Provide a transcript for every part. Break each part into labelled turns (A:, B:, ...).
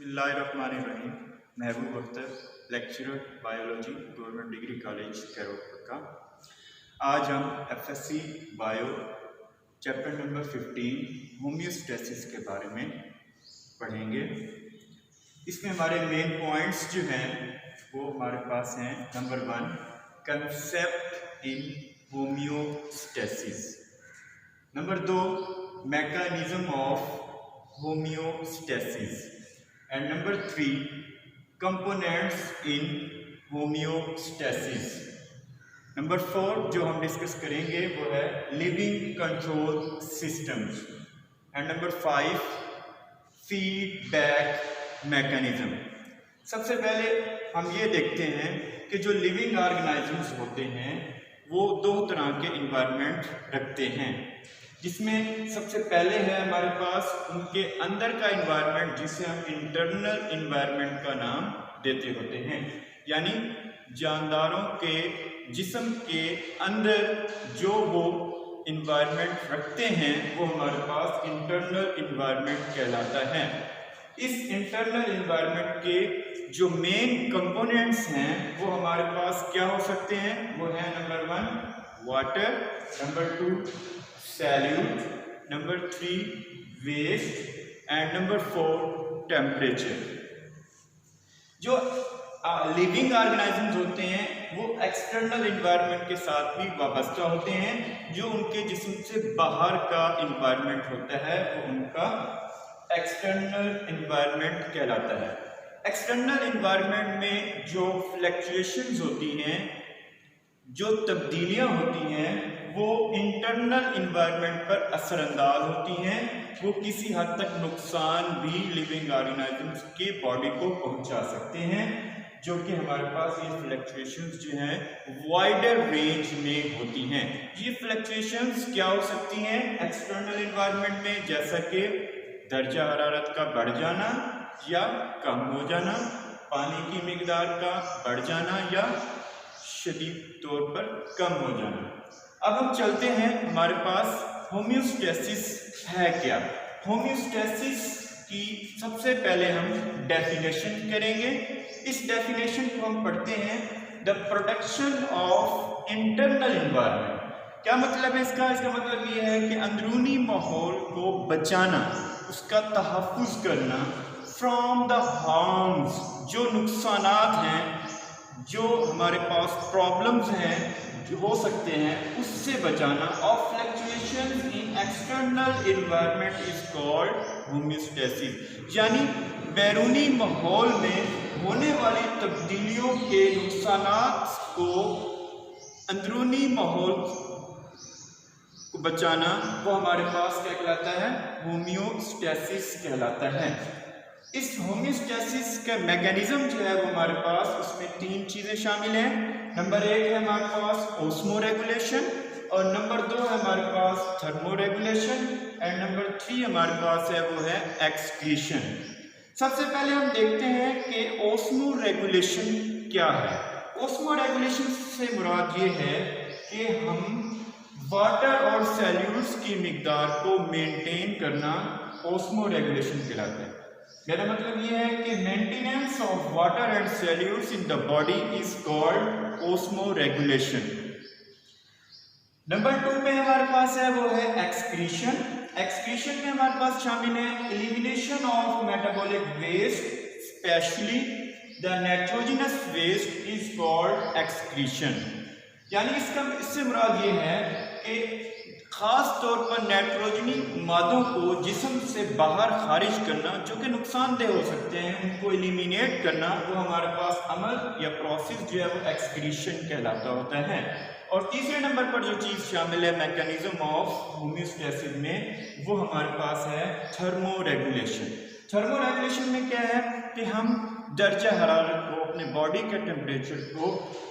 A: बिस्मिल्लाहिर्रहमानिर्रहीम। Mahboob Akhtar, lecturer biology, government degree college कैरोल का। आज हम FSc bio chapter number 15 homeostasis के बारे में पढ़ेंगे। इसमें हमारे मेन पॉइंट्स जो हैं वो हमारे पास हैं। Number 1, concept in homeostasis. Number 2, mechanism of homeostasis. And number 3, components in homeostasis. Number 4 जो हम डिस्कस करेंगे वो है living control systems. And number 5, feedback mechanism. सबसे पहले हम ये देखते हैं कि जो लिविंग ऑर्गेनाइजम्स होते हैं वो दो तरह के इन्वायरमेंट रखते हैं, जिसमें सबसे पहले है हमारे पास उनके अंदर का इन्वायरमेंट, जिसे हम इंटरनल इन्वायरमेंट का नाम देते होते हैं। यानी जानदारों के जिस्म के अंदर जो वो इन्वायरमेंट रखते हैं वो हमारे पास इंटरनल इन्वायरमेंट कहलाता है। इस इंटरनल इन्वायरमेंट के जो मेन कंपोनेंट्स हैं वो हमारे पास क्या हो सकते हैं? वो है number 1 water, number 2 salts, number 3 waste and number 4 temperature. जो लिविंग ऑर्गेनाइजम्स होते हैं वो एक्सटर्नल इन्वायरमेंट के साथ भी वाबस्ता होते हैं। जो उनके जिस्म से बाहर का इन्वायरमेंट होता है वो उनका एक्सटर्नल इन्वायरमेंट कहलाता है। एक्सटर्नल इन्वायरमेंट में जो फ्लक्चुएशंस होती हैं, जो तब्दीलियां होती हैं, वो इंटरनल इन्वायरमेंट पर असरअंदाज होती हैं। वो किसी हद तक नुकसान भी लिविंग ऑर्गेनाइजम्स के बॉडी को पहुंचा सकते हैं, जो कि हमारे पास ये फ्लक्चुएशंस जो हैं वाइडर रेंज में होती हैं। ये फ्लक्चुएशंस क्या हो सकती हैं एक्सटर्नल इन्वायरमेंट में? जैसा कि दर्जा हरारत का बढ़ जाना या कम हो जाना, पानी की मिकदार का बढ़ जाना या शदीद तौर पर कम हो जाना। अब हम चलते हैं, हमारे पास होम्योस्टेसिस है क्या। होम्योस्टेसिस की सबसे पहले हम डेफिनेशन करेंगे। इस डेफिनेशन को हम पढ़ते हैं the protection of internal environment. क्या मतलब है इसका? इसका मतलब ये है कि अंदरूनी माहौल को बचाना, उसका तहफ़्फ़ुज़ करना, फ्रॉम द हार्म्स, जो नुकसानात हैं, जो हमारे पास प्रॉब्लम्स हैं जो हो सकते हैं, उससे बचाना। Of fluctuation in external environment is called homeostasis. यानी बैरूनी माहौल में होने वाली तब्दीलियों के नुकसानात को अंदरूनी माहौल को बचाना, वो हमारे पास क्या कहलाता है? होम्योस्टेसिस कहलाता है। इस होम्योस्टेसिस का मैकेनिज्म जो है वो हमारे पास, उसमें 3 चीज़ें शामिल हैं। नंबर 1 है हमारे पास ऑस्मोरेगुलेशन, और नंबर 2 है हमारे पास थर्मोरेगुलेशन, एंड नंबर 3 हमारे पास है वो है एक्सक्रीशन। सबसे पहले हम देखते हैं कि ऑस्मोरेगुलेशन क्या है। ऑस्मोरेगुलेशन से मुराद ये है कि हम वाटर और सैल्यूट्स की मिकदार को मेंटेन करना ऑस्मोरेगुलेशन कहलाता है। मेरा मतलब ये है कि maintenance of water and solutes in the body is called osmoregulation. Number 2 में हमारे पास है वो है एक्सक्रीशन। एक्सक्रीशन में हमारे पास शामिल है elimination of metabolic waste, especially the nitrogenous waste is called excretion. यानी इससे मुराद ये है कि खास तौर पर नाइट्रोजनी मादों को जिस्म से बाहर खारिज करना, जो कि नुकसानदेह हो सकते हैं, उनको एलिमिनेट करना, वो हमारे पास अमल या प्रोसेस जो है वो एक्सक्रीशन कहलाता होता है। और तीसरे नंबर पर जो चीज़ शामिल है मैकेनिज्म ऑफ होम्योस्टेसिस में, वो हमारे पास है थर्मोरेगुलेशन। थर्मोरेगुलेशन में क्या है कि हम दर्जा हरारत को, अपने बॉडी के टेम्परेचर को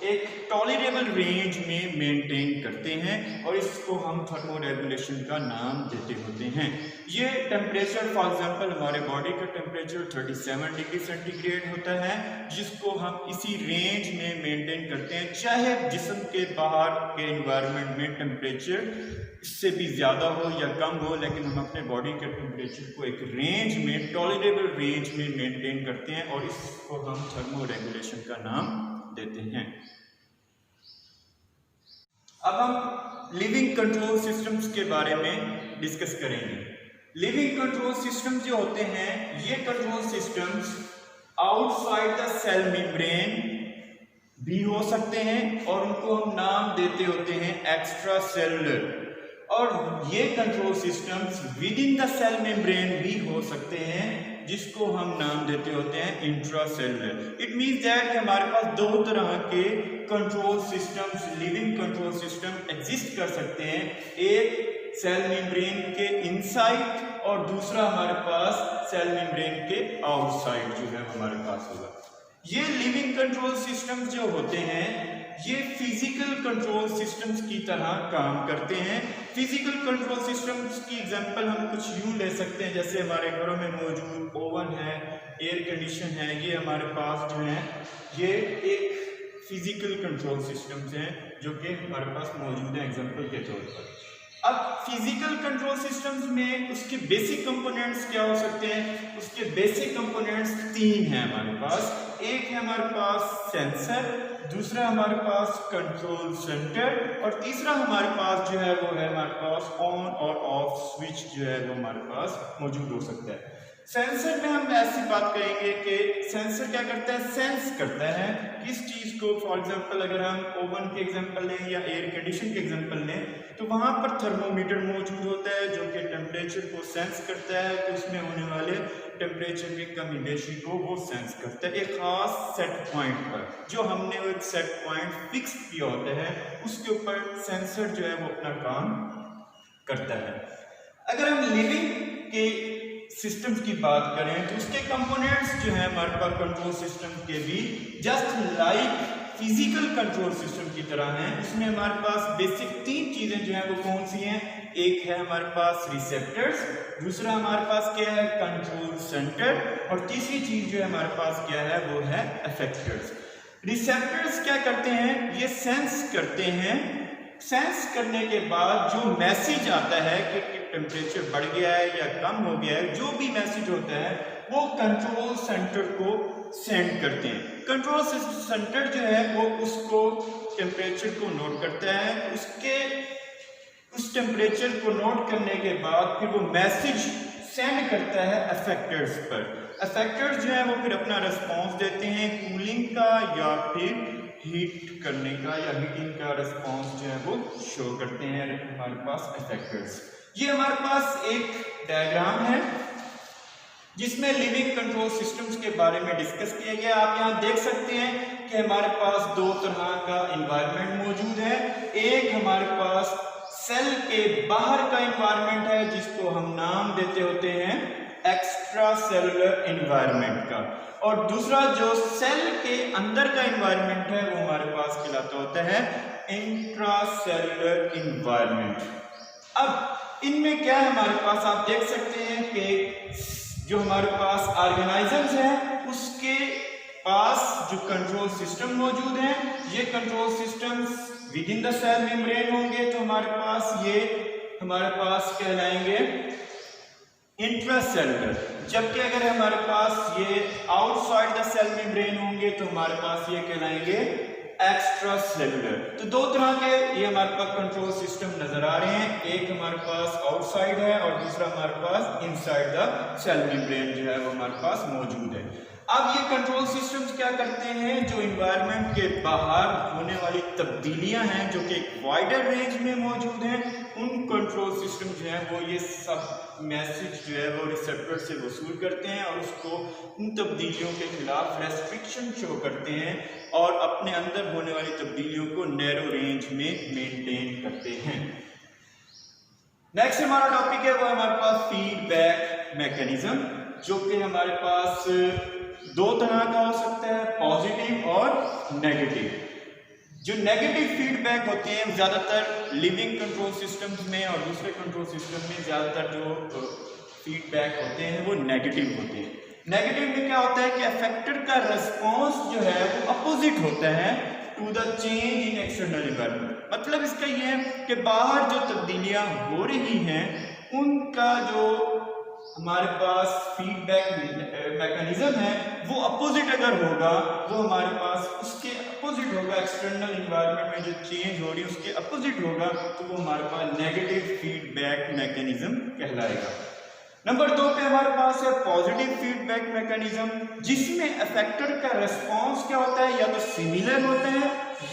A: एक टॉलरेबल रेंज में मेंटेन करते हैं और इसको हम थर्मो रेगुलेशन का नाम देते होते हैं। ये टेम्परेचर फॉर एग्जांपल हमारे बॉडी का टेम्परेचर 37 डिग्री सेंटीग्रेड होता है, जिसको हम इसी रेंज में मेंटेन करते हैं, चाहे जिस्म के बाहर के एनवायरनमेंट में टेम्परेचर इससे भी ज़्यादा हो या कम हो, लेकिन हम अपने बॉडी के टेम्परेचर को एक रेंज में, टॉलरेबल रेंज में मेंटेन करते हैं और इसको हम थर्मो रेगुलेशन का नाम देते हैं। अब हम लिविंग कंट्रोल सिस्टम्स के बारे में डिस्कस करेंगे। लिविंग कंट्रोल सिस्टम्स जो होते हैं, ये control systems outside the cell membrane भी हो सकते हैं और उनको हम नाम देते होते हैं एक्स्ट्रा सेलुलर, और ये control systems within the cell membrane भी हो सकते हैं, जिसको हम नाम देते होते हैं इंट्रासेलुलर। इट मींस दैट हमारे पास दो तरह के control systems, living control system exist कर सकते हैं, एक सेल मेम्ब्रेन के इनसाइड और दूसरा हमारे पास सेल मेम्ब्रेन के आउटसाइड जो है हमारे पास होगा। ये लिविंग कंट्रोल सिस्टम्स जो होते हैं, ये फिजिकल कंट्रोल सिस्टम्स की तरह काम करते हैं। फिजिकल कंट्रोल सिस्टम्स की एग्जांपल हम कुछ यूं ले सकते हैं, जैसे हमारे घरों में मौजूद ओवन है, एयर कंडीशन है, ये हमारे पास जो है ये एक फिजिकल कंट्रोल सिस्टम्स हैं जो कि हमारे पास मौजूद हैं एग्जांपल के तौर पर। अब फिजिकल कंट्रोल सिस्टम्स में उसके बेसिक कंपोनेंट्स क्या हो सकते हैं? उसके बेसिक कंपोनेंट्स तीन हैं हमारे पास। एक है हमारे पास सेंसर, दूसरा हमारे पास कंट्रोल सेंटर और तीसरा हमारे पास जो है वो है हमारे पास ऑन और ऑफ स्विच जो है वो हमारे पास मौजूद हो सकता है। सेंसर में हम ऐसी बात करेंगे कि सेंसर क्या करता है, सेंस करता है किस चीज को। फॉर एग्जांपल अगर हम ओवन के एग्जांपल लें या एयर कंडीशन के एग्जांपल लें, तो वहां पर थर्मोमीटर मौजूद होता है जो कि टेम्परेचर को सेंस करता है, तो उसमें होने वाले टेम्परेचर की कमी बेशी को वो सेंस करता है एक खास सेट पॉइंट पर, जो हमने वो एक सेट पॉइंट फिक्स किया होता है, उसके ऊपर सेंसर जो है वो अपना काम करता है। अगर हम लिविंग के सिस्टम्स की बात करें तो उसके कंपोनेंट्स जो है हमारे पास कंट्रोल सिस्टम के भी just like physical control system की तरह हैं। इसमें हमारे पास बेसिक तीन चीजें जो है वो कौन सी हैं? एक है हमारे पास रिसेप्टर्स, दूसरा हमारे पास क्या है कंट्रोल सेंटर, और तीसरी चीज जो है हमारे पास क्या है वो है इफेक्टर्स। रिसेप्टर्स क्या करते हैं? ये सेंस करते हैं। सेंस करने के बाद जो मैसेज आता है कि टेम्परेचर बढ़ गया है या कम हो गया है, जो भी मैसेज होता है वो कंट्रोल सेंटर को सेंड करते हैं। कंट्रोल सेंटर जो है वो उसको टेम्परेचर को नोट करता है, उस टेम्परेचर को नोट करने के बाद फिर वो मैसेज सेंड करता है इफेक्टर्स पर। इफेक्टर्स जो है वो फिर अपना रिस्पॉन्स देते हैं कूलिंग का या फिर हीट करने का या हीटिंग का रिस्पॉन्स जो है वो शो करते हैं हमारे पास इफेक्टर्स। ये हमारे पास एक डायग्राम है जिसमें लिविंग कंट्रोल सिस्टम्स के बारे में डिस्कस किया गया। आप यहाँ देख सकते हैं कि हमारे पास दो तरह का एनवायरनमेंट मौजूद है। एक हमारे पास सेल के बाहर का एनवायरनमेंट है जिसको हम नाम देते होते हैं एक्स्ट्रा सेलुलर एनवायरनमेंट का, और दूसरा जो सेल के अंदर का एनवायरनमेंट है वो हमारे पास कहलाता होता है इंट्रासेलुलर एनवायरनमेंट। अब इनमें क्या है हमारे पास, आप देख सकते हैं कि जो हमारे पास ऑर्गेनाइजम्स हैं उसके पास जो कंट्रोल सिस्टम मौजूद हैं, ये control systems within the cell membrane होंगे, तो हमारे पास कहलाएंगे इंट्रासेलुलर। जबकि अगर हमारे पास ये आउटसाइड द सेल मेम्ब्रेन होंगे तो हमारे पास ये कहलाएंगे एक्स्ट्रा सेलुलर। तो दो तरह के ये हमारे पास कंट्रोल सिस्टम नजर आ रहे हैं, एक हमारे पास आउटसाइड है और दूसरा हमारे पास इनसाइड द सेल मेम्ब्रेन जो है वो हमारे पास मौजूद है। अब ये कंट्रोल सिस्टम्स क्या करते हैं, जो इन्वायरमेंट के बाहर होने वाली तब्दीलियां हैं जो कि एक वाइडर रेंज में मौजूद हैं, उन कंट्रोल सिस्टम जो है वो ये सब मैसेज जो है वो रिसेप्टर से वसूल करते हैं और उसको उन तब्दीलियों के खिलाफ रेस्ट्रिक्शन शो करते हैं और अपने अंदर होने वाली तब्दीलियों को नैरो रेंज में मेंटेन करते हैं। नेक्स्ट हमारा टॉपिक है वो हमारे पास फीडबैक मैकेनिज्म, जो कि हमारे पास दो तरह का हो सकता है, पॉजिटिव और नेगेटिव। जो नेगेटिव फीडबैक होते हैं ज़्यादातर लिविंग कंट्रोल सिस्टम्स में और दूसरे कंट्रोल सिस्टम में ज़्यादातर जो फीडबैक होते हैं वो नेगेटिव होते हैं। नेगेटिव में क्या होता है कि अफेक्टेड का रिस्पॉन्स जो है वो अपोजिट होता है to the change in external environment. मतलब इसका ये है कि बाहर जो तब्दीलियां हो रही हैं उनका जो हमारे पास फीडबैक मैकेनिज्म है वो अपोजिट अगर होगा, वो हमारे पास उसके अपोजिट होगा, एक्सटर्नल एनवायरनमेंट में जो चेंज हो रही है उसके अपोजिट होगा, तो वो हमारे पास नेगेटिव फीडबैक मैकेनिज्म कहलाएगा। नंबर 2 पे हमारे पास है पॉजिटिव फीडबैक मैकेनिज्म, जिसमें अफेक्टेड का रिस्पॉन्स क्या होता है, या तो सिमिलर होता है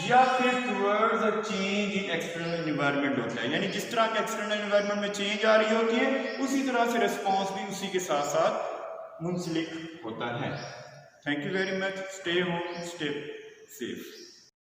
A: या फिर towards a change in external environment होता है। यानी जिस तरह के एक्सटर्नल एनवायरनमेंट में चेंज आ रही होती है उसी तरह से रिस्पॉन्स भी उसी के साथ साथ मुंसलिक होता है। Thank you very much. Stay home, stay safe.